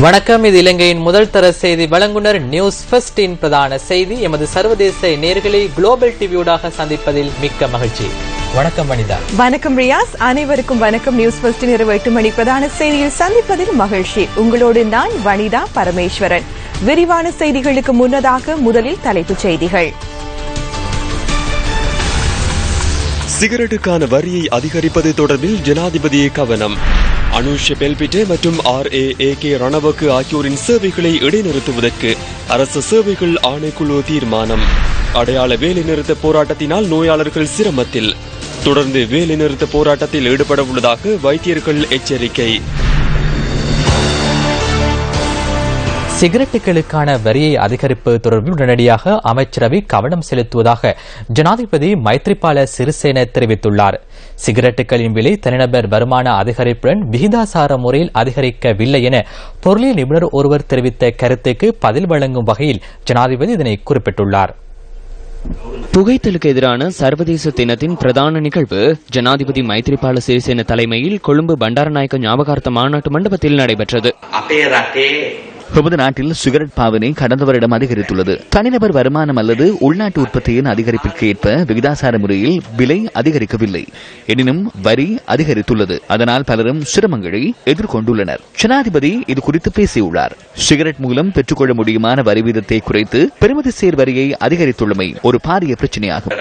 வணக்கம். இது இலங்கையின் முதல் தர செய்தி வழங்குனர் நியூஸ் ஃபர்ஸ்டின் பிரதான செய்தி. எமது சர்வதேச நேர்களை குளோபல் டிவியூடாக சந்திப்பதில் மிக்க மகிழ்ச்சி. வணக்கம் வனிதா. வணக்கம் ரியாஸ். அனைவருக்கும் வணக்கம். நியூஸ் ஃபர்ஸ்டின் இரவு 8 மணி பிரதான செய்தியில் சந்திப்பதில் மகிழ்ச்சி. உங்களோடு நான் வனிதா பரமேஸ்வரன். விரிவான செய்திகளுக்கு முன்னதாக முதலில் தலைப்புச் செய்திகள். சிகரெட்டுக்கான வரியை அதிகரிப்பது தொடர்பில் ஜனாதிபதியை கவனம். அனுஷ பெல்பிட்டே மற்றும் RAAK ரணவக்கு ஆகியோரின் சேவைகளை இடைநிறுத்துவதற்கு அரசு சேவைகள் ஆணைக்குழு தீர்மானம். அடையாள வேலைநிறுத்த போராட்டத்தினால் நோயாளர்கள் சிரமத்தில். தொடர்ந்து வேலைநிறுத்த போராட்டத்தில் ஈடுபட உள்ளதாக வைத்தியர்கள் எச்சரிக்கை. சிகரெட்டுகளுக்கான வரியை அதிகரிப்பது தொடர்பில் உடனடியாக அமைச்சரவை கவனம் செலுத்துவதாக ஜனாதிபதி மைத்ரிபால சிறிசேன தெரிவித்துள்ளார். சிகரெட்டுகளின் விலை தனிநபர் வருமான அதிகரிப்புடன் விகிதாசார முறையில் அதிகரிக்கவில்லை என பொருளியல் நிபுணர் ஒருவர் தெரிவித்த கருத்துக்கு பதில் வழங்கும் வகையில் ஜனாதிபதி இதனை குறிப்பிட்டுள்ளார். புகைத்தலுக்கு எதிரான சர்வதேச தினத்தின் பிரதான நிகழ்வு ஜனாதிபதி மைத்ரிபால சிறிசேன தலைமையில் கொழும்பு பண்டாரநாயக்க ஞாபகார்த்த மாநாட்டு மண்டபத்தில் நடைபெற்றது. நமது நாட்டில் சிகரெட் பாவனை கடந்த வருடம் அதிகரித்துள்ளது. தனிநபர் வருமானம் அல்லது உள்நாட்டு உற்பத்தியின் அதிகரிப்பிற்கு ஏற்ப விகிதாசார முறையில் விலை அதிகரிக்கவில்லை. எனினும் வரி அதிகரித்துள்ளது. அதனால் பலரும் சிரமங்களை எதிர்கொண்டுள்ளனர். ஜனாதிபதி இது குறித்து பேசியுள்ளார். சிகரெட் மூலம் பெற்றுக்கொள்ள முடியுமான வரி வீதத்தை குறைத்து பெறுமதி சேர் வரியை அதிகரித்துள்ளமை ஒரு பாரிய பிரச்சனையாகும்.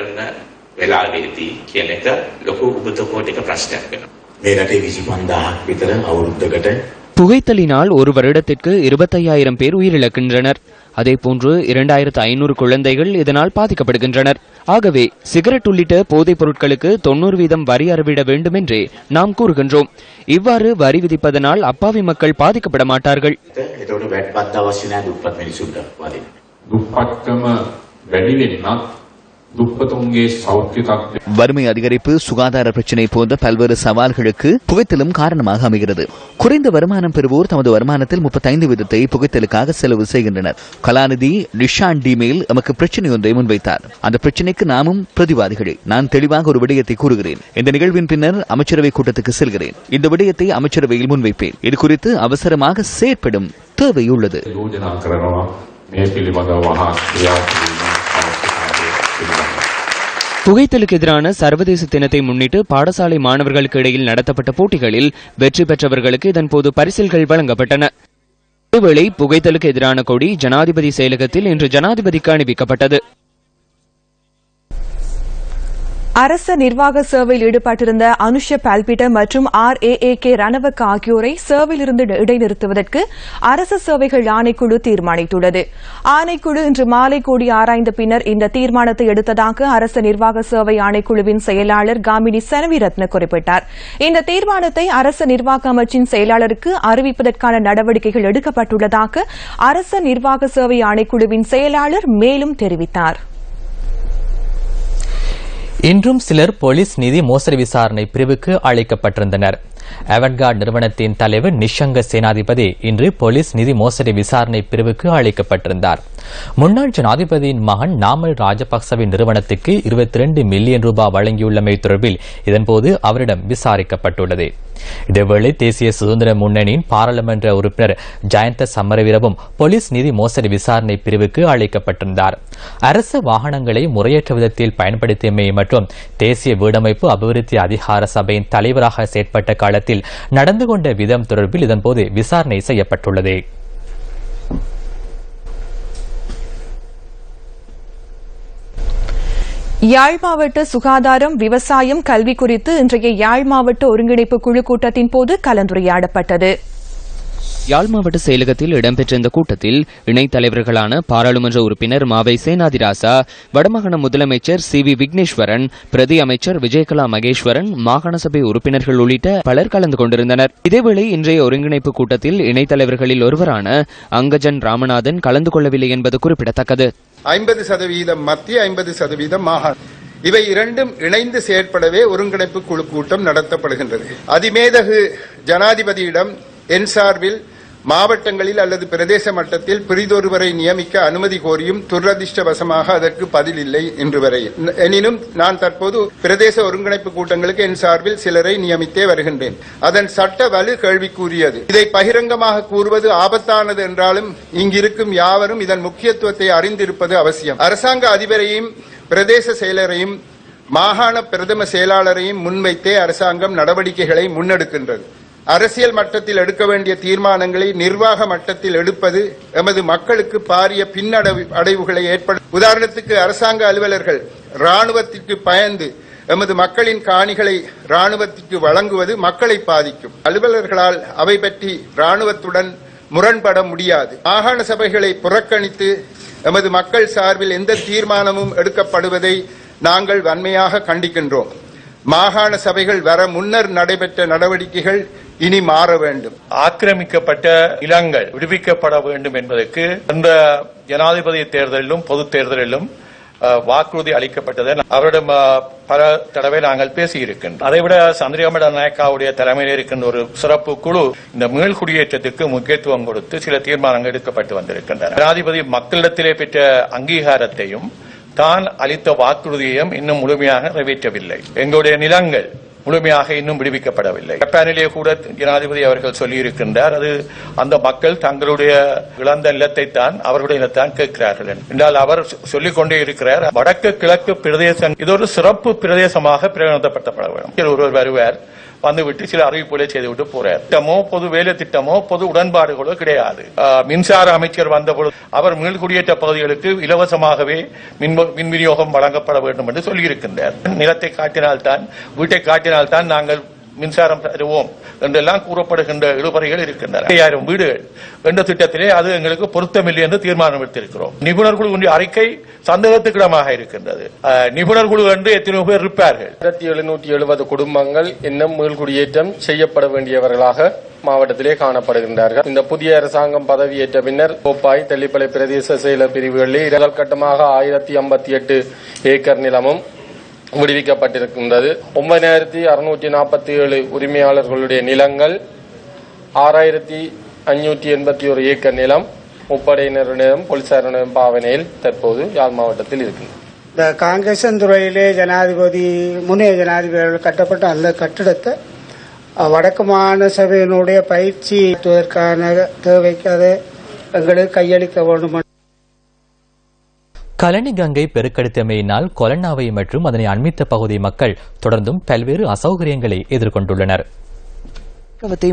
புகைத்தலினால் ஒரு வருடத்திற்கு 25,000 பேர் உயிரிழக்கின்றனர். அதேபோன்று 2,500 குழந்தைகள் இதனால் பாதிக்கப்படுகின்றனர். ஆகவே சிகரெட் உள்ளிட்ட போதைப் பொருட்களுக்கு 90% வரி அறவிட வேண்டும் என்றே நாம் கூறுகின்றோம். இவ்வாறு வரி விதிப்பதனால் அப்பாவி மக்கள் பாதிக்கப்பட மாட்டார்கள். வறுமை அதிகரிப்பு, சுகாதார பிரச்சினை போன்ற பல்வேறு சவால்களுக்கு புகைத்தலும் காரணமாக அமைகிறது. குறைந்த வருமானம் பெறுவோர் தமது வருமானத்தில் 35% புகைத்தலுக்காக செலவு செய்கின்றனர். கலாநிதி நிஷான் டிமேல் நமக்கு பிரச்சனை ஒன்றை முன்வைத்தார். அந்த பிரச்சனைக்கு நாமும் பிரதிவாதிகளே. நான் தெளிவாக ஒரு விடயத்தை கூறுகிறேன். இந்த நிகழ்வின் பின்னர் அமைச்சரவை கூட்டத்துக்கு செல்கிறேன். இந்த விடயத்தை அமைச்சரவையில் முன்வைப்பேன். இது குறித்து அவசரமாக செயற்படும் தேவையுள்ளது. புகைத்தலுக்கு எதிரான சர்வதேச தினத்தை முன்னிட்டு பாடசாலை மாணவர்களுக்கு இடையில் நடத்தப்பட்ட போட்டிகளில் வெற்றி பெற்றவர்களுக்கு இதன்போது பரிசில்கள் வழங்கப்பட்டன. இதேவேளை புகைத்தலுக்கு எதிரான கொடி ஜனாதிபதி செயலகத்தில் இன்று ஜனாதிபதிக்கு அணிவிக்கப்பட்டது. அரச நிர்வாக சேவையில் ஈடுபட்டிருந்த அனுஷ பால்பிட்ட மற்றும் RAAK ரணவக் ஆகியோரை சேவையிலிருந்து இடைநிறுத்துவதற்கு அரசு சேவைகள் ஆணைக்குழு தீர்மானித்துள்ளது. ஆணைக்குழு இன்று மாலை கூடி ஆராய்ந்த பின்னர் இந்த தீர்மானத்தை எடுத்ததாக அரச நிர்வாக சேவை ஆணைக்குழுவின் செயலாளர் காமினி செனவிரத்ன குறிப்பிட்டார். இந்த தீர்மானத்தை அரச நிர்வாக அமைச்சின் செயலாளருக்கு அறிவிப்பதற்கான நடவடிக்கைகள் எடுக்கப்பட்டுள்ளதாக அரச நிர்வாக சேவை ஆணைக்குழுவின் செயலாளர் மேலும் தெரிவித்தார். இன்றும் சிலர் போலீஸ் நிதி மோசடி விசாரணை பிரிவுக்கு அழைக்கப்பட்டிருந்தனர். அவன்கார்ட் நிறுவனத்தின் தலைவர் நிஷங்க சேனாதிபதி இன்று போலீஸ் நிதி மோசடி விசாரணை பிரிவுக்கு அழைக்கப்பட்டிருந்தார். முன்னாள் ஜனாதிபதியின் மகன் நாமல் ராஜபக்சவின் நிறுவனத்துக்கு 22 மில்லியன் ரூபாய் வழங்கியுள்ளமை தொடர்பில் இதன்போது அவரிடம் விசாரிக்கப்பட்டுள்ளது. இதேவேளை தேசிய சுதந்திர முன்னணியின் பாராளுமன்ற உறுப்பினர் ஜயந்த சமரவீரவும் போலீஸ் நிதி மோசடி விசாரணை பிரிவுக்கு அழைக்கப்பட்டிருந்தார். அரசு வாகனங்களை முறையற்ற விதத்தில் பயன்படுத்தியமை மற்றும் தேசிய வீடமைப்பு அபிவிருத்தி அதிகார சபையின் தலைவராக செயற்பட்ட காலத்தில் நடந்து கொண்ட விதம் தொடர்பில் இதன்போது விசாரணை செய்யப்பட்டுள்ளது. யாழ் மாவட்ட சுகாதாரம், விவசாயம், கல்வி குறித்து இன்றைய யாழ் மாவட்ட ஒருங்கிணைப்பு குழு கூட்டத்தின் போது கலந்துரையாடப்பட்டது. யாழ் மாவட்ட செயலகத்தில் இடம்பெற்ற இந்த கூட்டத்தில் இணைத் தலைவர்களான பாராளுமன்ற உறுப்பினர் மாவை சேனாதிராசா, வடமாகாண முதலமைச்சர் CV விக்னேஸ்வரன், பிரதி அமைச்சர் விஜயகலா மகேஸ்வரன், மாகாண சபை உறுப்பினர்கள் உள்ளிட்ட பலர் கலந்து கொண்டிருந்தனர். இதேவேளை இன்றைய ஒருங்கிணைப்பு கூட்டத்தில் இணைத் தலைவர்களில் ஒருவரான அங்கஜன் ராமநாதன் கலந்து கொள்ளவில்லை என்பது குறிப்பிடத்தக்கது. 50% மத்திய, 50% மாகாண இவை இரண்டும் இணைந்து செயற்படவே ஒருங்கிணைப்பு குழு கூட்டம் நடத்தப்படுகின்றது. அதிமேதகு ஜனாதிபதியிடம் என் சார்பில் மாவட்டங்களில் அல்லது பிரதேச மட்டத்தில் பிரிதொருவரை நியமிக்க அனுமதி கோரியும் துரதிர்ஷ்டவசமாக அதற்கு பதில் இல்லை இன்று வரை. எனினும் நான் தற்போது பிரதேச ஒருங்கிணைப்பு கூட்டங்களுக்கு என் சார்பில் சிலரை நியமித்தே வருகின்றேன். அதன் சட்ட வலு கேள்விக்குரியது. இதை பகிரங்கமாக கூறுவது ஆபத்தானது என்றாலும் இங்கிருக்கும் யாவரும் இதன் முக்கியத்துவத்தை அறிந்திருப்பது அவசியம். அரசாங்க அதிபரையும் பிரதேச செயலரையும் மாகாண பிரதம செயலாளரையும் முன்வைத்தே அரசாங்கம் நடவடிக்கைகளை முன்னெடுக்கின்றது. அரசியல் மட்டத்தில் எடுக்க வேண்டிய தீர்மானங்களை நிர்வாக மட்டத்தில் எடுப்பது எமது மக்களுக்கு பாரிய பின்னடைவுகளை ஏற்படும். உதாரணத்துக்கு அரசாங்க அலுவலர்கள் ராணுவத்திற்கு பயந்து எமது மக்களின் காணிகளை ராணுவத்திற்கு வழங்குவது மக்களை பாதிக்கும். அலுவலர்களால் அவை பற்றி ராணுவத்துடன் முரண்பட முடியாது. மாகாண சபைகளை புறக்கணித்து எமது மக்கள் சார்பில் எந்த தீர்மானமும் எடுக்கப்படுவதை நாங்கள் வன்மையாக கண்டிக்கின்றோம். மாகாண சபைகள் வர முன்னர் நடைபெற்ற நடவடிக்கைகள் இனி மாற வேண்டும். ஆக்கிரமிக்கப்பட்ட நிலங்கள் விடுவிக்கப்பட வேண்டும் என்பதற்கு அந்த ஜனாதிபதி தேர்தலிலும் பொது தேர்தலிலும் வாக்குறுதி அளிக்கப்பட்டதை அவரிடம் பல தடவை நாங்கள் பேசியிருக்கின்றோம். அதைவிட சந்திரிகா நாயக்காவுடைய தலைமையில் இருக்கின்ற ஒரு சிறப்பு குழு இந்த மீள்குடியேற்றத்துக்கு முக்கியத்துவம் கொடுத்து சில தீர்மானங்கள் எடுக்கப்பட்டு வந்திருக்கின்றன. ஜனாதிபதி மக்களிடத்திலே பெற்ற அங்கீகாரத்தையும் தான் அளித்த வாக்குறுதியையும் இன்னும் முழுமையாக நிறைவேற்றவில்லை. எங்களுடைய நிலங்கள் முழுமையாக இன்னும் விடுவிக்கப்படவில்லை. ஜப்பானிலே கூட ஜனாதிபதி அவர்கள் சொல்லியிருக்கின்றார், அது அந்த மக்கள் தங்களுடைய இழந்த நிலத்தை தான் அவர்களுடைய நிலத்தான் கேட்கிறார்கள் என்றால் அவர் சொல்லிக் கொண்டே இருக்கிறார். வடக்கு கிழக்கு பிரதேசம் இது ஒரு சிறப்பு பிரதேசமாக பிரகடனப்படுத்தப்பட வேண்டும். ஒருவர் வருவார், வந்துவிட்டு சில அறிவிப்புகளை செய்துவிட்டு போறார். திட்டமோ பொது வேலை திட்டமோ பொது உடன்பாடுகளோ கிடையாது. மின்சார அமைச்சர் வந்தபொழுது அவர் மீள்குடியேற்ற பகுதிகளுக்கு இலவசமாகவே மின் விநியோகம் வழங்கப்பட வேண்டும் என்று சொல்லியிருக்கின்றார். நிலத்தை காட்டினால்தான் வீட்டை காட்டினால்தான் நாங்கள் மின்சாரம் தருவோம் என்றெல்லாம் கூறப்படுகின்ற இழுபறைகள் இருக்கின்றன. 5000 வீடுகள் என்ற திட்டத்திலே அது எங்களுக்கு பொருத்தமில்லை என்று தீர்மானம் எடுத்திருக்கிறோம். நிபுணர் குழு அறிக்கை சந்தேகத்துக்கிடமாக இருக்கின்றது. நிபுணர் குழு என்று எத்தனை பேர் இருப்பார்கள்? 1770 குடும்பங்கள் இன்னும் மீள்குடியேற்றம் செய்யப்பட வேண்டியவர்களாக மாவட்டத்திலே காணப்படுகின்றார்கள். இந்த புதிய அரசாங்கம் பதவியேற்ற பின்னர் கோப்பாய் தெல்லிப்பளை பிரதேச செயலர் பிரிவுகளில் முதல் கட்டமாக 1058 ஏக்கர் நிலமும் விடுவிக்கப்பட்டிருக்கின்றது. 9647 உரிமையாளர்களுடைய நிலங்கள், 6581 ஏக்கர் நிலம் முப்படையினரிடம் போலீசாரிடம் பாவனையில் தற்போது யாழ் மாவட்டத்தில் இருக்கின்றன. இந்த காங்கேசன் துறையிலே ஜனாதிபதி முன்னைய ஜனாதிபதிகள் கட்டப்பட்ட அந்த கட்டிடத்தை வடக்கு மாகாண சபையினுடைய பயிற்சி தேவைக்கு அதை எங்களுக்கு கையளிக்க வேண்டும். கலனி கங்கை பெருக்கெடுத்தமையினால் கொலன்னாவை மற்றும் அதனை அண்மித்த பகுதி மக்கள் தொடர்ந்தும் பல்வேறு அசௌகரியங்களை எதிர்கொண்டுள்ளனர்.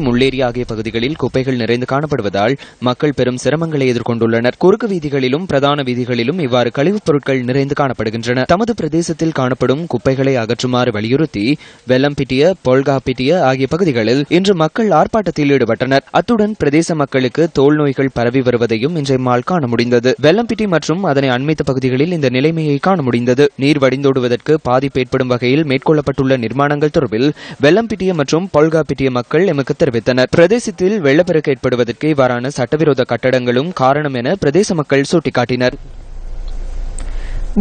முள்ளேரி ஆகிய பகுதிகளில் குப்பைகள் நிறைந்து காணப்படுவதால் மக்கள் பெரும் சிரமங்களை எதிர்கொண்டுள்ளனர். குறுக்கு வீதிகளிலும் பிரதான வீதிகளிலும் இவ்வாறு கழிவுப் பொருட்கள் நிறைந்து காணப்படுகின்றன. தமது பிரதேசத்தில் காணப்படும் குப்பைகளை அகற்றுமாறு வலியுறுத்தி வெள்ளம்பிட்டிய, பொல்காப்பிட்டிய ஆகிய பகுதிகளில் இன்று மக்கள் ஆர்ப்பாட்டத்தில் ஈடுபட்டனர். அத்துடன் பிரதேச மக்களுக்கு தோல் நோய்கள் பரவி வருவதையும் இன்றைய நாள் காண முடிந்தது. வெள்ளம்பிட்டி மற்றும் அதனை அண்மித்த பகுதிகளில் இந்த நிலைமையை காண முடிந்தது. நீர் வடிந்தோடுவதற்கு பாதிப்பு ஏற்படும் வகையில் மேற்கொள்ளப்பட்டுள்ள நிர்மாணங்கள் தொடர்பில் வெள்ளம்பிட்டிய மற்றும் பொல்காப்பிட்டிய மக்கள் தெரிவித்தனர். பிரதேசத்தில் வெள்ளப்பெருக்கு ஏற்படுவதற்கு இவ்வாறான சட்டவிரோத கட்டடங்களும் காரணம் என பிரதேச மக்கள் சுட்டிக்காட்டினர்.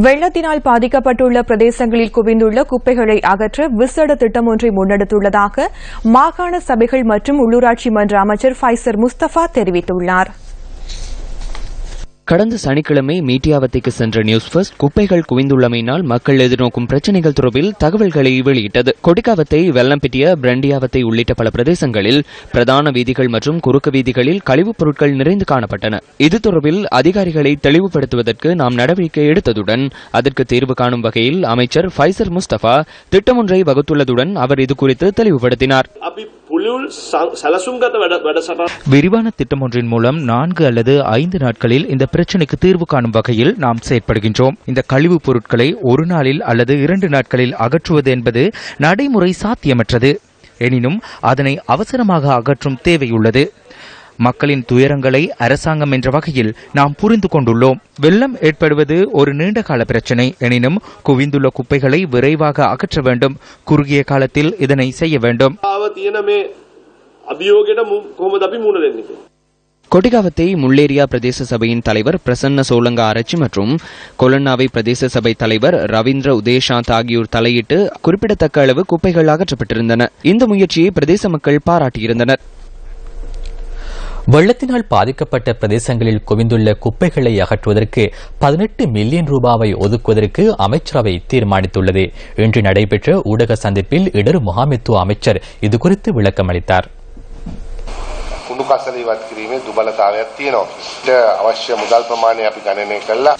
வெள்ளத்தினால் பாதிக்கப்பட்டுள்ள பிரதேசங்களில் குவிந்துள்ள குப்பைகளை அகற்ற விசேட திட்டம் ஒன்றை முன்னெடுத்துள்ளதாக மாகாண சபைகள் மற்றும் உள்ளூராட்சி மன்ற அமைச்சர் ஃபைசர் முஸ்தபா தெரிவித்துள்ளார். கடந்த சனிக்கிழமை மீட்டியாவத்தைக்கு சென்ற நியூஸ் ஃபர்ஸ்ட் குப்பைகள் குவிந்துள்ளமையினால் மக்கள் எதிர்நோக்கும் பிரச்சினைகள் தொடர்பில் தகவல்களை வெளியிட்டது. கொடிக்காவத்தை, வெள்ளம்பிட்டிய, பிரண்டியாவத்தை உள்ளிட்ட பல பிரதேசங்களில் பிரதான வீதிகள் மற்றும் குறுக்கு வீதிகளில் கழிவுப் பொருட்கள் நிறைந்து காணப்பட்டன. இது தொடர்பில் அதிகாரிகளை தெளிவுபடுத்துவதற்கு நாம் நடவடிக்கை எடுத்ததுடன் அதற்கு தீர்வு காணும் வகையில் அமைச்சர் ஃபைசர் முஸ்தபா திட்டம் ஒன்றை வகுத்துள்ளதுடன் அவர் இதுகுறித்து தெளிவுபடுத்தினார். விரிவான திட்டம் ஒன்றின் மூலம் 4 அல்லது 5 நாட்களில் இந்த பிரச்சினைக்கு தீர்வு காணும் வகையில் நாம் செயற்படுகின்றோம். இந்த கழிவுப் பொருட்களை ஒரு நாளில் அல்லது 2 நாட்களில் அகற்றுவது என்பது நடைமுறை சாத்தியமற்றது. எனினும் அதனை அவசரமாக அகற்றும் தேவையுள்ளது. மக்களின் துயரங்களை அரசாங்கம் என்ற வகையில் நாம் புரிந்து கொண்டுள்ளோம். வெள்ளம் ஏற்படுவது ஒரு நீண்டகால பிரச்சினை. எனினும் குவிந்துள்ள குப்பைகளை விரைவாக அகற்ற வேண்டும். குறுகிய காலத்தில் இதனை செய்ய வேண்டும். கொட்டிகாவத்தை முள்ளேரியா பிரதேச சபையின் தலைவர் பிரசன்ன சோலங்கா ஆராய்ச்சி மற்றும் கொலன்னாவை பிரதேச சபை தலைவர் ரவீந்திர உதயசாந்த் ஆகியோர் தலையிட்டு குறிப்பிடத்தக்க அளவு குப்பைகள் அகற்றப்பட்டிருந்தன. இந்த முயற்சியை பிரதேச மக்கள் பாராட்டியிருந்தனர். வெள்ளத்தினால் பாதிக்கப்பட்ட பிரதேசங்களில் குவிந்துள்ள குப்பைகளை அகற்றுவதற்கு 18 மில்லியன் ரூபாவை ஒதுக்குவதற்கு அமைச்சரவை தீர்மானித்துள்ளது. இன்று நடைபெற்ற ஊடக சந்திப்பில் இடர் முகாமைத்துவ அமைச்சர் இதுகுறித்து விளக்கமளித்தார்.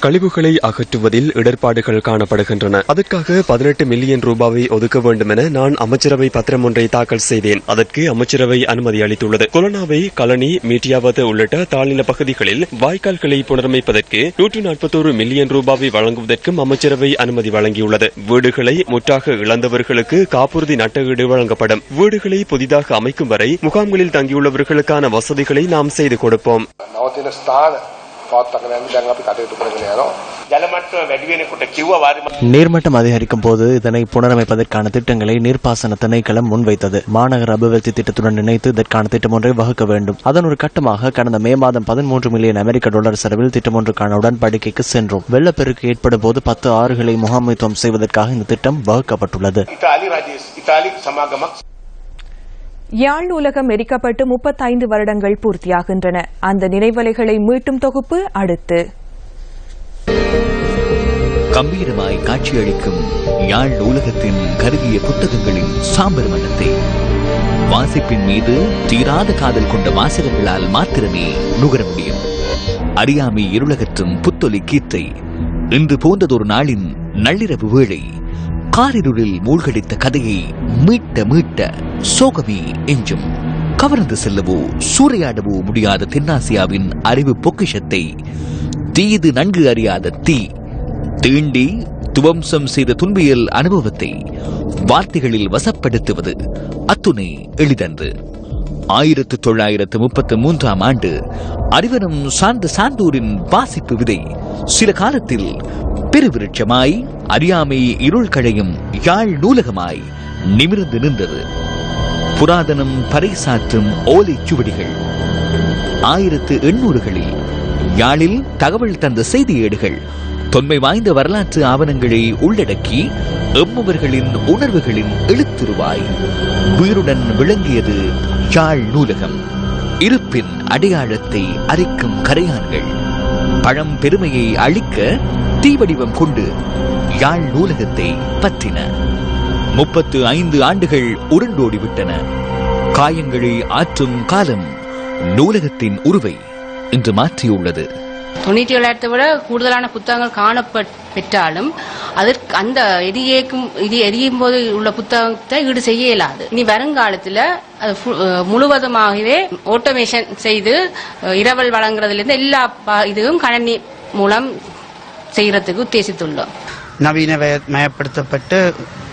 கழிவுகளை அகற்றுவதில் இடர்பாடுகள் காணப்படுகின்றன. அதற்காக 18 மில்லியன் ரூபாவை ஒதுக்க வேண்டும் என நான் அமைச்சரவை பத்திரம் ஒன்றை தாக்கல் செய்தேன். அதற்கு அமைச்சரவை அனுமதி அளித்துள்ளது. கொலனாவை, களனி, மீட்டியாவத் உள்ளிட்ட தாழ்நில பகுதிகளில் வாய்க்கால்களை புனரமைப்பதற்கு 141 மில்லியன் ரூபாவை வழங்குவதற்கும் அமைச்சரவை அனுமதி வழங்கியுள்ளது. வீடுகளை முற்றாக இழந்தவர்களுக்கு காப்புறுதி நட்டஈடு வழங்கப்படும். வீடுகளை புதிதாக அமைக்கும் வரை முகாம்களில் தங்கியுள்ளவர்களுக்கான வசதிகளை நாம் செய்து கொடுப்போம். நீர்மட்டம் அதிகரிக்கும் போது இதனை புனரமைப்பதற்கான திட்டங்களை நீர்ப்பாசன திணைக்களம் முன்வைத்தது. மாநகர அபிவிருத்தி திட்டத்துடன் இணைத்து இதற்கான திட்டம் ஒன்றை வகுக்க வேண்டும். அதன் ஒரு கட்டமாக கடந்த மே மாதம் 13 மில்லியன் அமெரிக்க டாலர் செலவில் திட்டம் ஒன்றுக்கான உடன்படிக்கைக்கு சென்றோம். வெள்ளப்பெருக்கு ஏற்படும் போது 10 ஆறுகளை முகாமைத்துவம் செய்வதற்காக இந்த திட்டம் வகுக்கப்பட்டுள்ளது. யாழ் நூலகம் எரிக்கப்பட்டு 35 வருடங்கள் பூர்த்தியாகின்றன. அந்த நினைவலைகளை மீட்டும் தொகுப்பு அடுத்து. கம்பீரமாய் காட்சியளிக்கும் யாழ் நூலகத்தின் கருவிய புத்தகங்களின் சாம்பர் மனத்தை வாசிப்பின் மீது தீராத காதல் கொண்ட வாசகங்களால் மாத்திரமே நுகர முடியும். அறியாமை இருளகற்றும் புத்தொலி கீற்றை இன்று போன்றதொரு நாளின் நள்ளிரவு வேளை காரிருளில் மூழ்கடித்த கதையை மீட்ட சோகமே எஞ்சும். கவர்ந்து செல்லவோ சூறையாடவோ முடியாத தென்னாசியாவின் அறிவு பொக்கிஷத்தை தீது நன்கு அறியாத தீ தீண்டி துவம்சம் செய்த துன்பியல் அனுபவத்தை வார்த்தைகளில் வசப்படுத்துவது அத்துணை எளிதன்று. 1933 ஆண்டு அறிவனும் சார்ந்த சான்றோரின் வாசிப்பு விதை சில காலத்தில் பெருவிருட்சமாய் அறியாமை இருள் கழையும் யாழ் நூலகமாய் நிமிர்ந்து நின்றது. புராதனம் பறைசாற்றும் ஓலை சுவடிகள் 1800களில் யாழில் தகவல் தந்த செய்தி ஏடுகள் தொன்மை வாய்ந்த வரலாற்று ஆவணங்களை உள்ளடக்கி எம்மவர்களின் உணர்வுகளின் எழுத்துருவாய் உயிருடன் விளங்கியது யாழ் நூலகம். இருப்பின் அடையாளத்தை அரிக்கும் கரையான்கள் பழம் பெருமையை அழிக்க தீவடிவம் கொண்டு யாழ் நூலகத்தை பற்றின. 35 ஆண்டுகள் உருண்டோடிவிட்டன. காயங்களை ஆற்றும் காலம் நூலகத்தின் உருவை இன்று மாற்றியுள்ளது. 97 விட கூடுதலான புத்தகங்கள் காணப்பெற்றாலும் அதற்கு அந்த எரியும் போது உள்ள புத்தகத்தை ஈடு செய்ய இயலாது. இனி வருங்காலத்தில் முழுவதுமாகவே ஆட்டோமேஷன் செய்து இரவல் வழங்குறதுலேருந்து எல்லா இதுவும் கணனி மூலம் செய்யறதுக்கு உத்தேசித்துள்ளோம். நவீனமயப்படுத்தப்பட்டு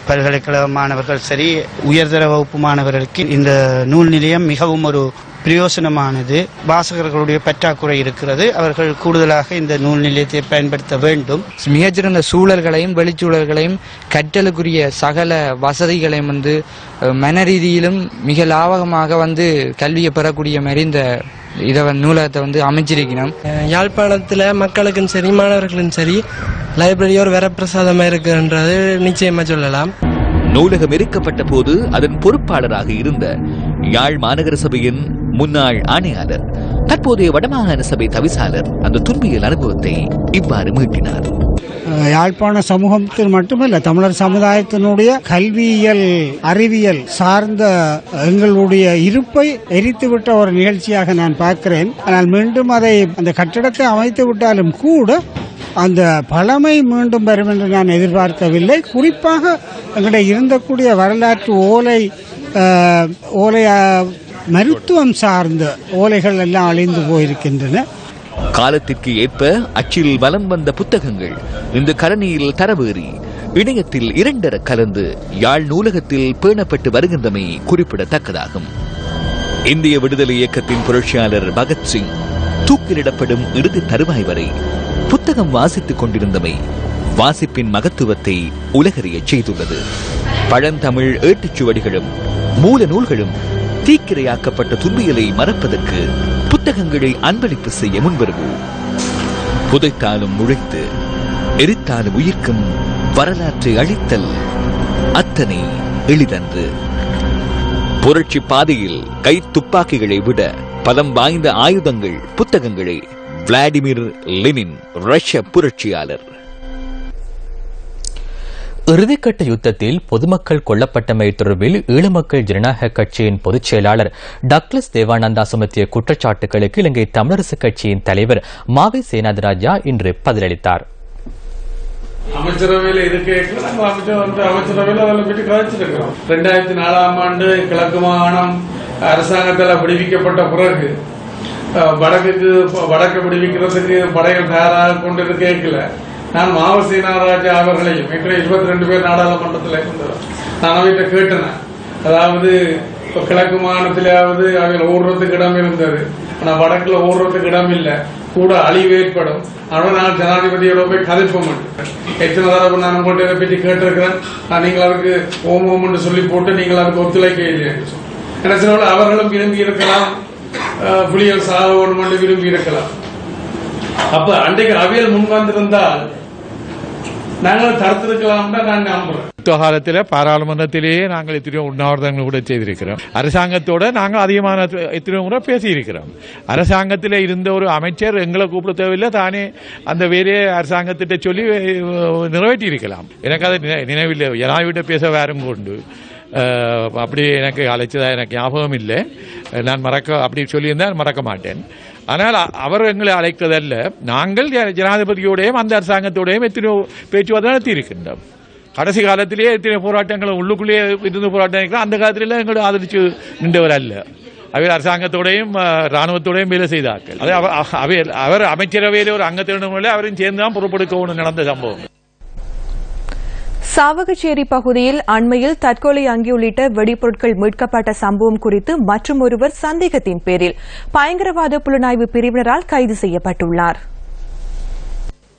பல்கலைக்கழக மாணவர்கள் சரி, உயர்தர வகுப்பு மாணவர்களுக்கு இந்த நூல் நிலையம் மிகவும் ஒரு பிரயோசனமானது. வாசகர்களுடைய பற்றாக்குறை இருக்கிறது. அவர்கள் கூடுதலாக இந்த நூல் நிலையத்தை பயன்படுத்த வேண்டும். மிகச்சிறந்த சூழல்களையும் வெளிச்சூழல்களையும் கற்றலுக்குரிய சகல வசதிகளையும் மன ரீதியிலும் மிக லாபகமாக கல்வியை பெறக்கூடிய மாதிரி இந்த நூலகத்தை அமைச்சிருக்கணும். யாழ்ப்பாணத்தில் மக்களுக்கும் சரி மாணவர்களும் சரி லைப்ரரி ஒரு வரப்பிரசாதமாக இருக்குன்றது நிச்சயமா சொல்லலாம். நூலகம் எரிக்கப்பட்ட போது அதன் பொறுப்பாளராக இருந்த யாழ் மாநகர சபையின் முன்னாள் ஆணையாளர், தற்போதைய வடமாகாண சபை தவிசாளர் அந்த துன்பியல் அனுபவத்தை இவ்வாறு மீட்டினார். யாழ்ப்பாண சமூகத்தில் மட்டுமல்ல, தமிழர் சமுதாயத்தினுடைய கல்வியியல் அறிவியல் சார்ந்த எங்களுடைய இருப்பை எரித்துவிட்ட ஒரு நிகழ்ச்சியாக நான் பார்க்கிறேன். ஆனால் மீண்டும் அந்த கட்டிடத்தை அமைத்து விட்டாலும் கூட அந்த பழமை மீண்டும் வரும் என்று நான் எதிர்பார்க்கவில்லை. குறிப்பாக எங்களுடைய இருந்தக்கூடிய வரலாற்று ஓலை மருத்துவம் சார்ந்த ஓலைகள் எல்லாம் அழிந்து போயிருக்கின்றன. காலத்திற்கு ஏற்ப அச்சில் வலம் வந்த புத்தகங்கள் இந்த கரணியில் தரவேறி இணையத்தில் இரண்டர கலந்து யாழ் நூலகத்தில் பேணப்பட்டு வருகின்றமை குறிப்பிடத்தக்கதாகும். இந்திய விடுதலை இயக்கத்தின் புரட்சியாளர் பகத்சிங் தூக்கிலிடப்படும் இறுதி தருவாய் வரை புத்தகம் வாசித்துக் கொண்டிருந்தமை வாசிப்பின் மகத்துவத்தை உலகறிய செய்துள்ளது. பழந்தமிழ் ஏட்டுச்சுவடிகளும் மூல நூல்களும் தீக்கிரையாக்கப்பட்ட துன்பியலை மறப்பதற்கு புத்தகங்களை அன்பளிப்பு செய்ய முன்வருவோம். புதைத்தாலும் முளைத்து எரித்தாலும் உயிர்க்கும் வரலாற்றை அழித்தல் அத்தனை எளிதன்று. புரட்சி பாதையில் கை துப்பாக்கிகளை விட பலம் வாய்ந்த ஆயுதங்கள் புத்தகங்களே. விளாடிமிர் லெனின், ரஷ்ய புரட்சியாளர். இறுதிக்கட்ட யுத்தத்தில் பொதுமக்கள் கொல்லப்பட்டமை தொடர்பில் ஈழமக்கள் ஜனநாயக கட்சியின் பொதுச் செயலாளர் டக்ளஸ் தேவானந்தா சுமத்திய குற்றச்சாட்டுகளுக்கு இலங்கை தமிழரசுக் கட்சியின் தலைவர் மாவை சேனாதிராஜா இன்று பதிலளித்தார். அமைச்சரவையில் இது கேட்கலாம். அமைச்சரவையில் அதில் பற்றி கதைச்சிருக்கிறோம். 2004ஆம் ஆண்டு கிழக்கு மாகாணம் அரசாங்கத்தில் விடுவிக்கப்பட்ட பிறகு வடக்கு விடுவிக்கிறதுக்கு படைகள் தயாராக கொண்டு கேட்கல. நான் மாவ சேனாராஜா அவர்களையும் 22 பேர் நாடாளுமன்றத்தில் இருந்தவர். நான் அவர்கிட்ட கேட்டேன். அதாவது கிழக்கு மாகாணத்திலாவது அவையில் ஓடுறதுக்கு இடம் இருந்தது, ஆனால் வடக்குல ஓடுறதுக்கு இடம் இல்லை, கூட அழிவு ஏற்படும். ஆனால் நான் ஜனாதிபதியோட போய் கதைப்போம். எத்தனை தடவை நான் உங்கள்கிட்ட இதை பற்றி கேட்டிருக்கிறேன். நீங்கள் அதுக்கு ஓம் என்று சொல்லி போட்டு நீங்கள் அதுக்கு ஒத்துழைக்க இல்லை என்ன சொன்னால் அவர்களும் விரும்பி இருக்கலாம், புலிகள் சாக வேண்டும் என்று விரும்பி இருக்கலாம். அப்ப அன்றைக்கு அவியல் முன் வந்திருந்தால் நாங்கள் தடுத்திருக்கலாம் தான் நான் நம்புறேன். யுத்த காலத்தில் பாராளுமன்றத்திலேயே நாங்கள் எத்தனையோ உண்ணாவிரதங்கள் கூட செய்திருக்கிறோம். அரசாங்கத்தோட நாங்கள் அதிகமான எத்தனையோ முறை பேசியிருக்கிறோம். அரசாங்கத்தில் இருந்த ஒரு அமைச்சர் எங்களை கூப்பிட தேவையில்லை, தானே அந்த வேறே அரசாங்கத்திட்ட சொல்லி நிறைவேற்றி இருக்கலாம். எனக்கு அது நினைவில்லை. ஜனாதிபதியிட்ட பேச வேறும் கொண்டு அப்படி எனக்கு அழைச்சதா எனக்கு ஞாபகம் இல்லை. நான் அப்படி சொல்லியிருந்தேன் மறக்க மாட்டேன். ஆனால் அவர் எங்களை அழைத்ததல்ல. நாங்கள் ஜனாதிபதியோடையும் அந்த அரசாங்கத்தோடையும் எத்தனையோ பேச்சுவார்த்தை நடத்தி இருக்கின்றோம். கடைசி காலத்திலேயே எத்தனை போராட்டங்கள் உள்ளுக்குள்ளேயே இருந்து போராட்டம் அந்த காலத்தில எங்களை ஆதரிச்சு நின்றவர் அல்ல. அவர் அரசாங்கத்தோடையும் ராணுவத்தோடையும் வேலை செய்தார்கள். அவர் அமைச்சரவையில் ஒரு அங்கத்தினர் அவரையும் சேர்ந்துதான் பொறுப்பெடுக்க நடந்த சம்பவம். சாவகச்சேரி பகுதியில் அண்மையில் தற்கொலை அங்கி உள்ளிட்ட வெடிப்பொருட்கள் மீட்கப்பட்ட சம்பவம் குறித்து மற்றும் ஒருவர் சந்தேகத்தின் பேரில் பயங்கரவாத புலனாய்வு பிரிவினரால் கைது செய்யப்பட்டுள்ளார்.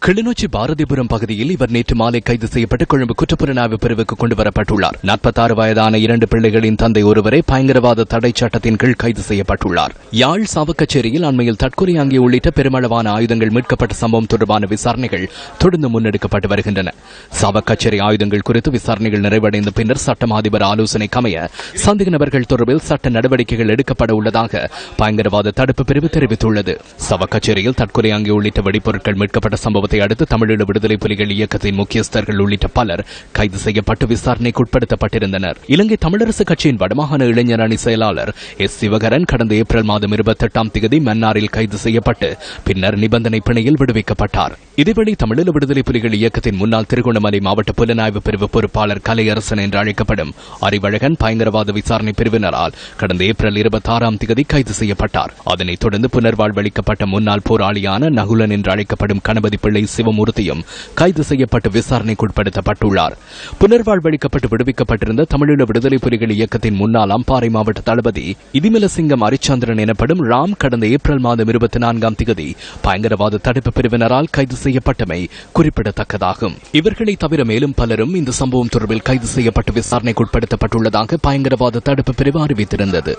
கிளிநொச்சி பாரதிபுரம் பகுதியில் இவர் நேற்று மாலை கைது செய்யப்பட்டு கொழும்பு குற்றப்புலனாய்வு பிரிவுக்கு கொண்டு வரப்பட்டுள்ளார். 46 வயதான 2 பிள்ளைகளின் தந்தை ஒருவரை பயங்கரவாத தடை சட்டத்தின் கீழ் கைது செய்யப்பட்டுள்ளார். யாழ் சாவகச்சேரியில் அண்மையில் தற்கொலை அங்கி உள்ளிட்ட பெருமளவான ஆயுதங்கள் மீட்கப்பட்ட சம்பவம் தொடர்பான விசாரணைகள் தொடர்ந்து முன்னெடுக்கப்பட்டு வருகின்றன. சாவகச்சேரி ஆயுதங்கள் குறித்து விசாரணைகள் நிறைவடைந்த பின்னர் சட்டம் அதிபர் ஆலோசனைக்கு அமைய சந்தேக நபர்கள் தொடர்பில் சட்ட நடவடிக்கைகள் எடுக்கப்பட உள்ளதாக பயங்கரவாத தடுப்பு பிரிவு தெரிவித்துள்ளது. சாவகச்சேரியில் தற்கொலை அங்கி உள்ளிட்ட வெடிப்பொருட்கள் மீட்கப்பட்ட சம்பவத்தை அடுத்து தமிழீழ விடுதலை புலிகள் இயக்கத்தின் முக்கியஸ்தர்கள் உள்ளிட்ட பலர் கைது செய்யப்பட்டு விசாரணைக்கு உட்படுத்தப்பட்டிருந்தனர். இலங்கை தமிழரசு கட்சியின் வடமாகாண இளைஞர் அணி செயலாளர் எஸ் சிவகரன் கடந்த ஏப்ரல் மாதம் 28ஆம் தேதி மன்னாரில் கைது செய்யப்பட்டு பின்னர் நிபந்தனை பிணையில் விடுவிக்கப்பட்டார். இதேவேளை தமிழீழ விடுதலை புலிகள் இயக்கத்தின் முன்னாள் திருகோணமலை மாவட்ட புலனாய்வு பிரிவு பொறுப்பாளர் கலையரசன் என்று அழைக்கப்படும் அறிவழகன் பயங்கரவாத விசாரணை பிரிவினரால் கடந்த ஏப்ரல் 26ஆம் தேதி கைது செய்யப்பட்டார். அதனைத் தொடர்ந்து புனர்வாழ்வளிக்கப்பட்ட முன்னாள் போராளியான நகுலன் என்று அழைக்கப்படும் கணபதி பிள்ளை சிவமூர்த்தியும் கைது செய்யப்பட்டு விசாரணைக்கு உட்படுத்தப்பட்டுள்ளார். புனர்வாழ்வளிக்கப்பட்டு விடுவிக்கப்பட்டிருந்த தமிழீழ விடுதலை புலிகள் இயக்கத்தின் முன்னாள் அம்பாறை மாவட்ட தளபதி இதிமலசிங்கம் அரிச்சந்திரன் எனப்படும் ராம் கடந்த ஏப்ரல் மாதம் 24ஆம் தேதி பயங்கரவாத தடுப்பு பிரிவினரால் கைது செய்யப்பட்டமை குறிப்பிடத்தக்கதாகும். இவர்களை தவிர மேலும் பலரும் இந்த சம்பவம் தொடர்பில் கைது செய்யப்பட்டு விசாரணைக்கு உட்படுத்தப்பட்டுள்ளதாக பயங்கரவாத தடுப்பு பிரிவு அறிவித்திருந்தது.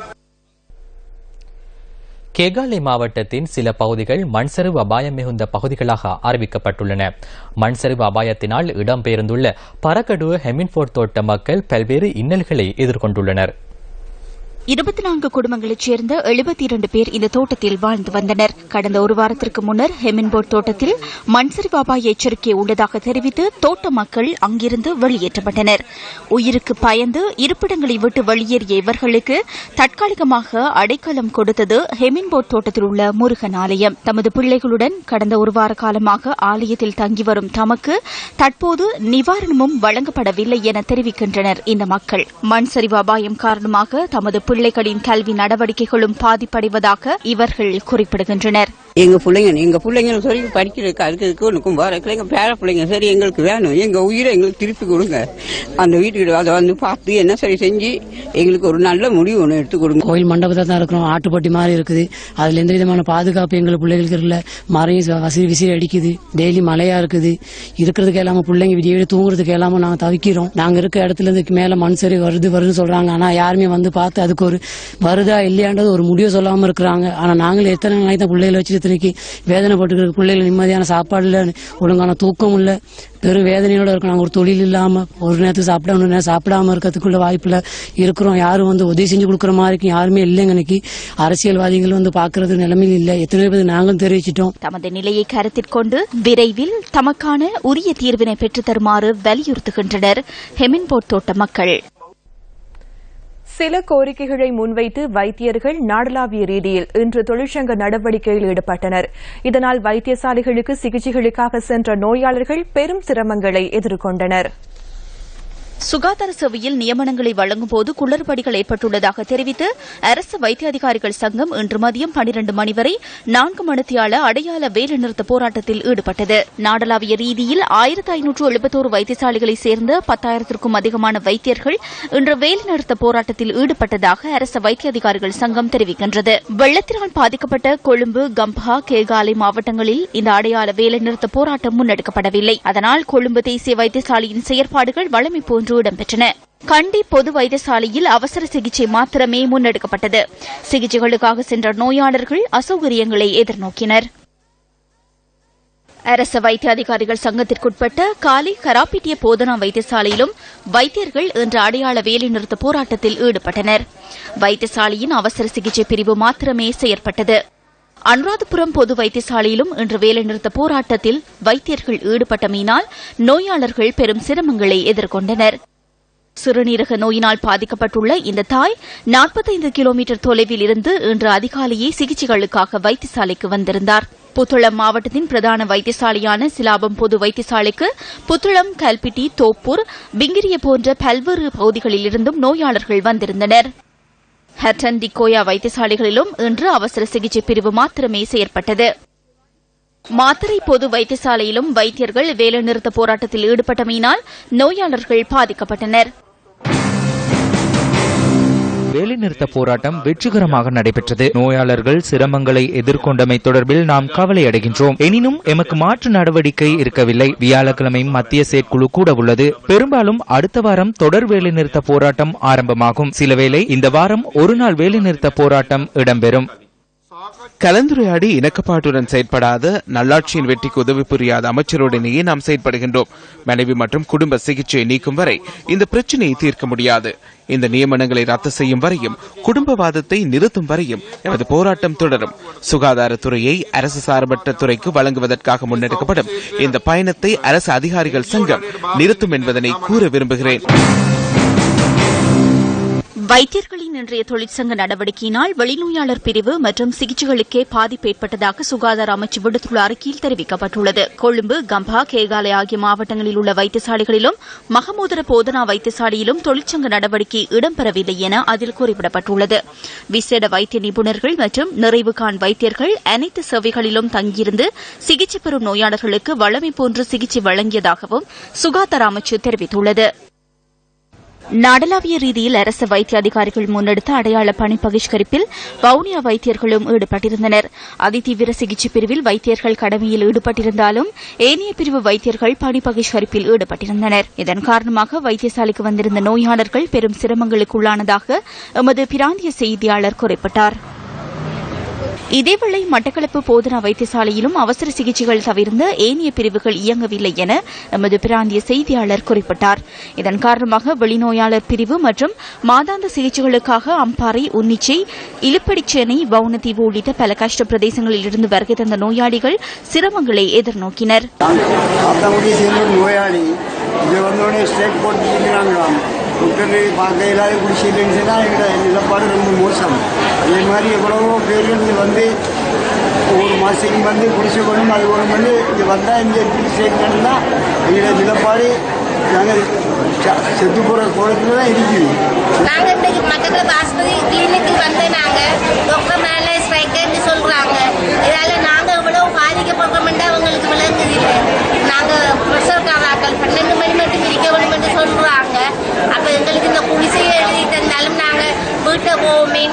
கேகாலை மாவட்டத்தின் சில பகுதிகள் மண்சரிவு அபாயம் மிகுந்த பகுதிகளாக அறிவிக்கப்பட்டுள்ளன. மண்சரிவு அபாயத்தினால் இடம்பெயர்ந்துள்ள பரகடு ஹெமின்ஃபோர்ட் தோட்ட மக்கள் பல்வேறு இன்னல்களை எதிர்கொண்டுள்ளனர். 24 குடும்பங்களைச் சேர்ந்த 72 பேர் இந்த தோட்டத்தில் வாழ்ந்து வந்தனர். கடந்த ஒரு வாரத்திற்கு முன்னர் ஹெமின்போர்ட் தோட்டத்தில் மண்சரிவு அபாய எச்சரிக்கை உள்ளதாக தெரிவித்து தோட்ட மக்கள் அங்கிருந்து வெளியேற்றப்பட்டனர். உயிருக்கு பயந்து இருப்பிடங்களை விட்டு வெளியேறிய இவர்களுக்கு தற்காலிகமாக அடைக்கலம் கொடுத்தது ஹெமின்போர்ட் தோட்டத்தில் உள்ள முருகன் ஆலயம். தமது பிள்ளைகளுடன் கடந்த ஒரு வார காலமாக ஆலயத்தில் தங்கி வரும் தமக்கு தற்போது நிவாரணமும் வழங்கப்படவில்லை என தெரிவிக்கின்றனர் இந்த மக்கள். மண்சரிவு அபாயம் காரணமாக தமது பிள்ளைகளின் கல்வி நடவடிக்கைகளும் பாதிப்படைவதாக இவர்கள் குறிப்பிடுகின்றனர். எங்க பிள்ளைங்க சரி படிக்கிறதுக்கு அதுக்கு ஒன்றுக்கும் வரக்குள்ள எங்க பேர பிள்ளைங்க சரி எங்களுக்கு வேணும், எங்க உயிரை எங்களுக்கு திருப்பி கொடுங்க. அந்த வீட்டுக்கு அதை வந்து பார்த்து என்ன சரி செஞ்சு எங்களுக்கு ஒரு நல்ல முடிவு ஒன்று எடுத்து கொடுங்க. கோயில் மண்டபத்தில் தான் இருக்கிறோம், ஆட்டுப்பட்டி மாதிரி இருக்குது. அதுல எந்த விதமான பாதுகாப்பு எங்களுக்கு பிள்ளைகளுக்கு இல்லை. மறையும் விசிறி அடிக்குது, டெய்லி மழையா இருக்குது. இருக்கிறதுக்கு இல்லாம பிள்ளைங்க விடிய தூங்குறதுக்கு இல்லாம நாங்க தவிக்கிறோம். நாங்க இருக்க இடத்துல இருந்து மேல மண் சரி வருதுன்னு சொல்றாங்க. ஆனா யாருமே வந்து பார்த்து அதுக்கு ஒரு வருதா இல்லையான்றது ஒரு முடிவு சொல்லாம இருக்கிறாங்க. ஆனா நாங்களும் எத்தனை நாளைக்கு தான் பிள்ளைகளை வச்சு இத்தனைக்கு வேதனைப்பட்டு பிள்ளைகள் நிம்மதியான சாப்பாடு இல்ல, ஒழுங்கான தூக்கம் இல்ல, பெரும் வேதனையோட இருக்கும். நாங்க ஒரு தொழில் இல்லாம ஒரு நேரத்துக்கு சாப்பிட ஒரு நேரம் சாப்பிடாம இருக்கிறதுக்குள்ள வாய்ப்புல இருக்கிறோம். யாரும் வந்து உதவி செஞ்சு கொடுக்குற மாதிரி யாருமே இல்லைங்க. இன்னைக்கு அரசியல்வாதிகள் வந்து பாக்குறது நிலைமையில் இல்லை. எத்தனை பேர் நாங்களும் தெரிவிச்சிட்டோம். தமது நிலையை கருத்தில் கொண்டு விரைவில் தமக்கான உரிய தீர்வினை பெற்றுத் தருமாறு வலியுறுத்துகின்றனர் ஹெமின்போர்ட் தோட்ட மக்கள். சில கோரிக்கைகளை முன்வைத்து வைத்தியர்கள் நாடளாவிய ரீதியில் இன்று தொழிற்சங்க நடவடிக்கையில் ஈடுபட்டனர். இதனால் வைத்தியசாலைகளுக்கு சிகிச்சைகளுக்காக சென்ற நோயாளர்கள் பெரும் சிரமங்களை எதிர்கொண்டனர். சுகாதார சேவையில் நியமனங்களை வழங்கும் போது குளறுபடிகள் ஏற்பட்டுள்ளதாக தெரிவித்து அரசு வைத்திய அதிகாரிகள் சங்கம் இன்று மதியம் 12 மணி வரை 4 மணித்தியால அடையாள வேலைநிறுத்த போராட்டத்தில் ஈடுபட்டது. நாடளாவிய ரீதியில் 1571 வைத்தியசாலைகளைச் சேர்ந்த 10,000க்கும் அதிகமான வைத்தியர்கள் இன்று வேலைநிறுத்த போராட்டத்தில் ஈடுபட்டதாக அரசு வைத்திய அதிகாரிகள் சங்கம் தெரிவிக்கின்றது. வெள்ளத்தினால் பாதிக்கப்பட்ட கொழும்பு, கம்பஹா, கேகாலை மாவட்டங்களில் இந்த அடையாள வேலைநிறுத்த போராட்டம் முன்னெடுக்கப்படவில்லை. அதனால் கொழும்பு தேசிய வைத்தியசாலையின் செயற்பாடுகள் வழமை போன்று இடம்பெற்றன. கண்டி பொது வைத்தியசாலையில் அவசர சிகிச்சை மாத்திரமே முன்னெடுக்கப்பட்டது. சிகிச்சைகளுக்காக சென்ற நோயாளர்கள் அசௌகரியங்களை எதிர்நோக்கினர். அரசு வைத்திய அதிகாரிகள் சங்கத்திற்குட்பட்ட காலி கராப்பிட்டிய போதனா வைத்தியசாலையிலும் வைத்தியர்கள் இன்று அடையாள வேலைநிறுத்த போராட்டத்தில் ஈடுபட்டனர். வைத்தியசாலையின் அவசர சிகிச்சை பிரிவு மாத்திரமே செயற்பட்டது. அனுராதபுரம் பொது வைத்தியசாலையிலும் இன்று வேலைநிறுத்த போராட்டத்தில் வைத்தியர்கள் ஈடுபட்டமையினால் நோயாளர்கள் பெரும் சிரமங்களை எதிர்கொண்டனர். சிறுநீரக நோயினால் பாதிக்கப்பட்டுள்ள இந்த தாய் 45 கிலோமீட்டர் தொலைவில் இருந்து இன்று அதிகாலையே சிகிச்சைகளுக்காக வைத்தியசாலைக்கு வந்திருந்தார். புத்தளம் மாவட்டத்தின் பிரதான வைத்தியசாலையான சிலாபம் பொது வைத்தியசாலைக்கு புத்தளம், கல்பிட்டி, தோப்பூர், பிங்கிரிய போன்ற பல்வேறு பகுதிகளில் இருந்தும் நோயாளர்கள் வந்திருந்தனர். ஹட்டன், டிகோயா வைத்தியசாலைகளிலும் இன்று அவசர சிகிச்சை பிரிவு மாத்திரமே செயற்பட்டது. மாத்தறை பொது வைத்தியசாலையிலும் வைத்தியர்கள் வேலைநிறுத்த போராட்டத்தில் ஈடுபட்டமையினால் நோயாளர்கள் பாதிக்கப்பட்டனர். வேலைநிறுத்த போராட்டம் வெற்றிகரமாக நடைபெற்றது. நோயாளர்கள் சிரமங்களை எதிர்கொண்டமை தொடர்பில் நாம் கவலை அடைகின்றோம். எனினும் எமக்கு மாற்று நடவடிக்கை இருக்கவில்லை. வியாழக்கிழமை மத்திய செயற்குழு கூட உள்ளது. பெரும்பாலும் அடுத்த வாரம் தொடர் வேலைநிறுத்த போராட்டம் ஆரம்பமாகும். சிலவேளை இந்த வாரம் ஒரு நாள் வேலைநிறுத்த போராட்டம் இடம்பெறும். கலந்துரையாடி இணக்கப்பாட்டுடன் செயற்படாத, நல்லாட்சியின் வெற்றிக்கு உதவி புரியாத அமைச்சருடனேயே நாம் செயற்படுகின்றோம். மனைவி மற்றும் குடும்ப சிகிச்சையை நீக்கும் வரை இந்த பிரச்சனையை தீர்க்க முடியாது. இந்த நியமனங்களை ரத்து செய்யும் வரையும், குடும்பவாதத்தை நிறுத்தும் வரையும் எமது போராட்டம் தொடரும். சுகாதாரத்துறையை அரசு சார்பற்ற துறைக்கு வழங்குவதற்காக முன்னெடுக்கப்படும் இந்த பயணத்தை அரசு அதிகாரிகள் சங்கம் நிறுத்தும் என்பதனை கூற விரும்புகிறேன். வைத்தியர்களின் இன்றைய தொழிற்சங்க நடவடிக்கையினால் வெளிநோயாளர் பிரிவு மற்றும் சிகிச்சைகளுக்கே பாதிப்பு ஏற்பட்டதாக சுகாதார அமைச்சு விடுத்துள்ள அறிக்கையில் தெரிவிக்கப்பட்டுள்ளது. கொழும்பு, கம்பா, கேகாலை ஆகிய மாவட்டங்களில் உள்ள வைத்தியசாலைகளிலும் மகமூதர போதனா வைத்தியசாலையிலும் தொழிற்சங்க நடவடிக்கை இடம்பெறவில்லை என அதில் குறிப்பிடப்பட்டுள்ளது. விசேட வைத்திய நிபுணர்கள் மற்றும் நிறைவுகாண் வைத்தியர்கள் அனைத்து சேவைகளிலும் தங்கியிருந்து சிகிச்சை பெறும் நோயாளர்களுக்கு வழமை போன்று சிகிச்சை வழங்கியதாகவும் சுகாதார அமைச்சு தெரிவித்துள்ளது. நாடளாவிய ரீதியில் அரசு வைத்திய அதிகாரிகள் முன்னெடுத்த அடையாள பணி பகிஷ்கரிப்பில் வவுனியா வைத்தியர்களும் ஈடுபட்டிருந்தனர். அதிதீவிர சிகிச்சை பிரிவில் வைத்தியர்கள் கடமையில் ஈடுபட்டிருந்தாலும் ஏனைய பிரிவு வைத்தியர்கள் பணி பகிஷ்கரிப்பில் ஈடுபட்டிருந்தனர். இதன் காரணமாக வைத்தியசாலைக்கு வந்திருந்த நோயாளர்கள் பெரும் சிரமங்களுக்கு உள்ளானதாக எமது பிராந்திய செய்தியாளர் குறிப்பிட்டார். இதேவேளை மட்டக்களப்பு போதனா வைத்தியசாலையிலும் அவசர சிகிச்சைகள் தவிர்ந்த ஏனைய பிரிவுகள் இயங்கவில்லை என எமது பிராந்திய செய்தியாளர் குறிப்பிட்டார். இதன் காரணமாக வெளிநோயாளர் பிரிவு மற்றும் மாதாந்த சிகிச்சைகளுக்காக அம்பாறை, உன்னிச்சை, இலுப்படிச்சேனை, வவுனதீவு உள்ளிட்ட பல கஷ்ட பிரதேசங்களில் இருந்து வருகை தந்த நோயாளிகள் சிரமங்களை எதிர்நோக்கினர். டாக்டர் பார்க்க இல்லாத குடிசையிலேன்னு சொன்னால் எங்களோட நிலப்பாடு ரொம்ப மோசம். அதே மாதிரி எவ்வளவோ பேர்கள் வந்து ஒரு மாதத்துக்கு வந்து குடிசை கொண்டு அது ஒரு மணி இங்கே வந்தால் இங்கே எப்படி சேர்க்கணும்னா எங்களோட நிலப்பாடு நாங்கள் செத்து போகிற கோலத்தில் தான் இருக்குது. நாங்கள் இன்றைக்கு மக்கள் ஆஸ்பத்திரி கிளினிக்கு வந்து நாங்கள் டாக்டர் மேலே ஸ்ட்ரைக்குன்னு சொல்கிறாங்க. இதால் நாங்கள் இவ்வளோ பாதிக்கப்படுறோம்னா அவங்களுக்கு விளங்குதில்லை. நாங்கள் ப்ரெஷர்காராக்கள் 12 மணி மட்டும் பிரிக்க வேணும்னு சொல்கிறாங்க. அப்போ எங்களுக்கு இந்த குடிசையை எழுதி தந்தாலும் நாங்கள் வீட்டை போவோமே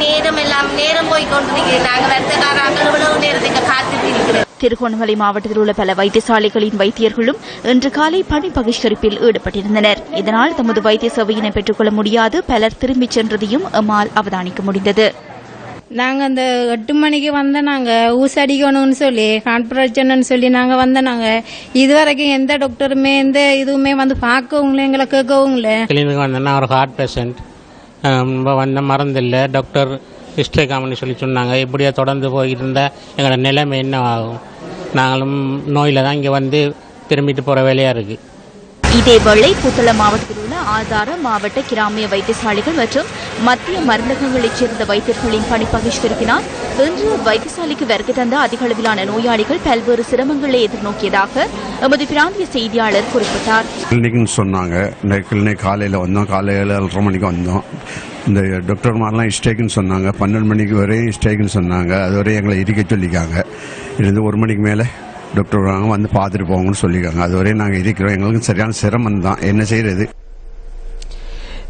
நேரம் போய் கொண்டிருக்கிறோம். நாங்கள் வருத்தக்காராக்கள் இவ்வளவு நேரத்துக்கு காத்துட்டு இருக்கிறோம். திருகோணமலை மாவட்டத்தில் உள்ள பல வைத்தியசாலைகளின் வைத்தியர்களும் இன்று காலை பணி பகிஷ்கரிப்பில் ஈடுபட்டிருந்தனர். இதனால் தமது வைத்திய சேவையினை பெற்றுக்கொள்ள முடியாது பலர் திரும்பிச் சென்றதையும் எம்மால் அவதானிக்க முடிந்தது. நாங்கள் அந்த 8 மணிக்கு வந்த நாங்கள் ஊசடிக்கணும்னு சொல்லி கான்பிரச்சனைன்னு சொல்லி நாங்கள் வந்த நாங்கள் இதுவரைக்கும் எந்த டாக்டருமே எந்த இதுவுமே வந்து பார்க்கவுங்களே எங்களை கேட்கவுங்களே. கிளினிக் வந்தேன்னா ஒரு ஹார்ட் பேஷண்ட் வந்த மறந்தில்லை டாக்டர் ஹிஸ்ட்ரி காமன்னு சொல்லி சொன்னாங்க. இப்படியே தொடர்ந்து போய்கிட்டு இருந்தால் எங்களோட நிலைமை என்ன ஆகும்? நாங்களும் நோயில் தான் இங்கே வந்து திரும்பிட்டு போகிற வேலையாக இருக்குது. இதேவேளை புத்தளம் மாவட்டத்தில் உள்ள ஆதார மாவட்ட கிராமிய வைத்தியசாலைகள் மற்றும் மத்திய மருந்தகங்களைச் சேர்ந்த வைத்தியர்களின் பணி பகிஷ்கரிப்பினால் இன்று வைத்தியசாலைக்கு வருகை தந்த அதிக அளவிலான நோயாளிகள் பல்வேறு சிரமங்களை எதிர்நோக்கியதாக எமது பிராந்திய செய்தியாளர் குறிப்பிட்டார். கிளினிக்னு சொன்னாங்க. இந்த கிளினிக் காலையில் வந்தோம், காலை 7:30 மணிக்கு வந்தோம். இந்த டாக்டர்மாரெலாம் ஸ்டேக்குன்னு சொன்னாங்க. 12 மணிக்கு வரையும் ஸ்டேக்குன்னு சொன்னாங்க. அது வரையும் எங்களை இருக்க சொல்லிக்காங்க. இருந்து 1 மணிக்கு மேலே டாக்டர் வராங்க, வந்து பார்த்துட்டு போங்கன்னு சொல்லியிருக்காங்க. அதுவரையும் நாங்கள் இருக்கிறோம். எங்களுக்கு சரியான சிரமம் தான். என்ன செய்யறது?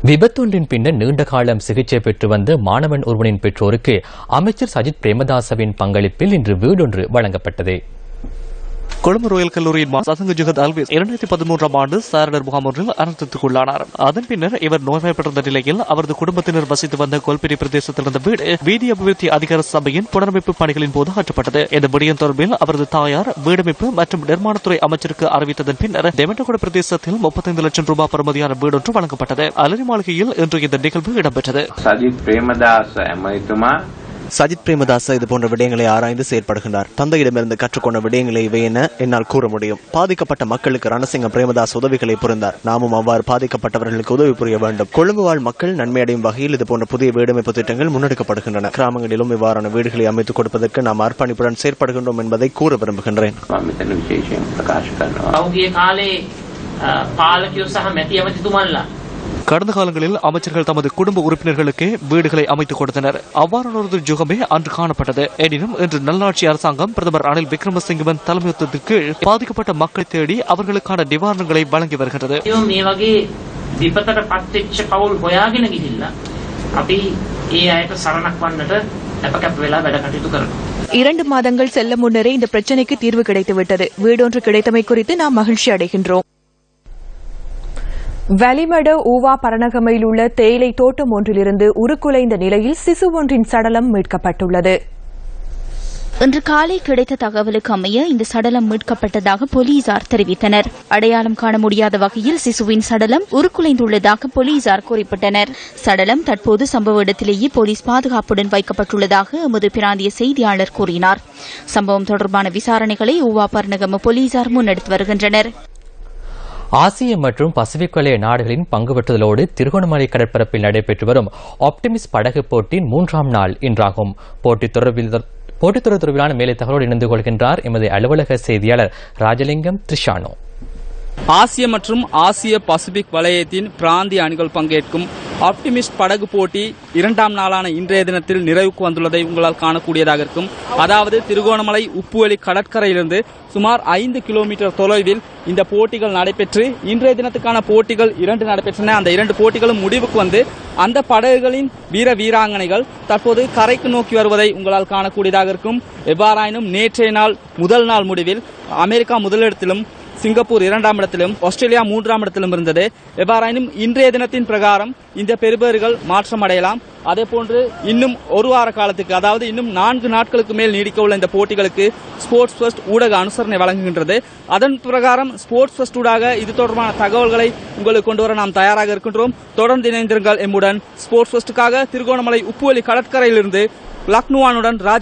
விபத்தொன்றின் பின்னர் நீண்ட காலம் சிகிச்சை பெற்று வந்த மாணவன் ஒருவனின் பெற்றோருக்கு அமைச்சர் சஜித் பிரேமதாசவின் பங்களிப்பில் இன்று வீடொன்று வழங்கப்பட்டது. கொழும்பு ரோயல் கல்லூரியின் சசங்க ஜுகத் அல்வேஸ் 2013ஆம் ஆண்டு சாரணர் முகாம் ஒன்றில் அனர்த்தத்துக்குள்ளானார். அதன் பின்னர் இவர் நோய்வாய்ப்பட்டிருந்த நிலையில் அவரது குடும்பத்தினர் வசித்து வந்த கொல்பிரி பிரதேசத்தில் இருந்த வீடு வீதி அபிவிருத்தி அதிகார சபையின் புனரமைப்பு பணிகளின் போது அகற்றப்பட்டது. இந்த விடயம் தொடர்பில் அவரது தாயார் வீடமைப்பு மற்றும் நிர்மாணத்துறை அமைச்சருக்கு அறிவித்ததன் பின்னர் தெமட்டகுட பிரதேசத்தில் 35 லட்சம் ரூபாய் பெறுமதியான வீடொன்று வழங்கப்பட்டது. அலரி மாளிகையில் இன்று இந்த நிகழ்வு இடம்பெற்றது. சஜித் பிரேமதாச இதுபோன்ற விடயங்களை ஆராய்ந்து செயற்படுகின்றார். தந்தையிடமிருந்து கற்றுக்கொண்ட விடயங்களை இவை என என்னால் கூற முடியும். பாதிக்கப்பட்ட மக்களுக்கு ரணசிங்க பிரேமதாஸ் உதவிகளை புரிந்தார். நாமும் அவ்வாறு பாதிக்கப்பட்டவர்களுக்கு உதவி புரிய வேண்டும். கொழும்பு வாழ் மக்கள் நன்மையடையும் வகையில் இதுபோன்ற புதிய வீடமைப்பு திட்டங்கள் முன்னெடுக்கப்படுகின்றன. கிராமங்களிலும் இவ்வாறான வீடுகளை அமைத்துக் கொடுப்பதற்கு நாம் அர்ப்பணிப்புடன் செயற்படுகின்றோம் என்பதை கூற விரும்புகின்றேன். கடந்த காலங்களில் அமைச்சர்கள் தமது குடும்ப உறுப்பினர்களுக்கு வீடுகளை அமைத்துக் கொடுத்தனர். அவ்வாறான ஒரு யுகமே அன்று காணப்பட்டது. எனினும் இன்று நல்லாட்சி அரசாங்கம் பிரதமர் ரணில் விக்ரமசிங்கவின் தலைமைத்துவத்தின் கீழ் பாதிக்கப்பட்ட மக்களை தேடி அவர்களுக்கான நிவாரணங்களை வழங்கி வருகிறது. 2 மாதங்கள் செல்ல முன்னரே இந்த பிரச்சினைக்கு தீர்வு கிடைத்துவிட்டது. வீடொன்று கிடைத்தமை குறித்து நாம் மகிழ்ச்சி அடைகின்றோம். வலிமட ஊவா பரணகமையில் உள்ள தேயிலை தோட்டம் ஒன்றிலிருந்து உருக்குலைந்த நிலையில் சிசு ஒன்றின் சடலம் மீட்கப்பட்டுள்ளது. இன்று காலை கிடைத்த தகவலுக்கு அமைய இந்த சடலம் மீட்கப்பட்டதாக போலீசார் தெரிவித்தனர். அடையாளம் காண முடியாத வகையில் சிசுவின் சடலம் உருக்குலைந்துள்ளதாக போலீசார் குறிப்பிட்டனர். சடலம் தற்போது சம்பவ இடத்திலேயே போலீஸ் பாதுகாப்புடன் வைக்கப்பட்டுள்ளதாக எமது பிராந்திய செய்தியாளர் கூறினார். சம்பவம் தொடர்பான விசாரணைகளை ஊவா பரணகம போலீசார் முன்னெடுத்து வருகின்றனர். ஆசிய மற்றும் பசிபிக் வலய நாடுகளின் பங்குபற்றுதலோடு திருகோணமலை கடற்பரப்பில் நடைபெற்று வரும் ஆப்டிமிஸ்ட் படகு போட்டியின் 3ஆம் நாள் இன்றாகும். போட்டித் தொடர்பிலான மேலே தகவலோடு இணைந்து கொள்கின்றார் எமது அலுவலக செய்தியாளர் ராஜலிங்கம் திரிஷானோ. ஆசிய மற்றும் ஆசிய பசிபிக் வலயத்தின் பிராந்திய அணிகள் பங்கேற்கும் ஆப்டிமிஸ்ட் படகு போட்டி 2ஆம் நாளான இன்றைய தினத்தில் நிறைவுக்கு வந்துள்ளதை உங்களால் காணக்கூடியதாக இருக்கும். அதாவது திருகோணமலை உப்புவெளி கடற்கரையிலிருந்து சுமார் 5 கிலோமீட்டர் தொலைவில் இந்த போட்டிகள் நடைபெற்று இன்றைய தினத்துக்கான போட்டிகள் 2 நடைபெற்றன. அந்த 2 போட்டிகளும் முடிவுக்கு வந்து அந்த படகுகளின் வீராங்கனைகள் தற்போது கரைக்கு நோக்கி வருவதை உங்களால் காணக்கூடியதாக இருக்கும். எவ்வாறாயினும் நேற்றைய நாள் முதல் நாள் முடிவில் அமெரிக்கா முதலிடத்திலும் சிங்கப்பூர் 2ஆம் இடத்திலும் ஆஸ்திரேலியா 3ஆம் இடத்திலும் இருந்தது. எவ்வாறாயினும் இன்றைய தினத்தின் பிரகாரம் இந்த பெறுபேறுகள் மாற்றமடையலாம். அதேபோன்று இன்னும் ஒரு வார காலத்துக்கு, அதாவது இன்னும் 4 நாட்களுக்கு மேல் நீடிக்க உள்ள இந்த போட்டிகளுக்கு ஸ்போர்ட்ஸ் ஃபர்ஸ்ட் ஊடக அனுசரணை வழங்குகின்றது. அதன் பிரகாரம் ஸ்போர்ட்ஸ் ஃபர்ஸ்ட் ஊடாக இது தொடர்பான தகவல்களை உங்களுக்கு கொண்டு வர நாம் தயாராக இருக்கின்றோம். தொடர்ந்து இணைந்திருங்கள் எம்முடன். ஸ்போர்ட்ஸ் ஃபர்ஸ்டுக்காக திருகோணமலை உப்புவெளி கடற்கரையிலிருந்து லக்னுவானுடன் ராஜ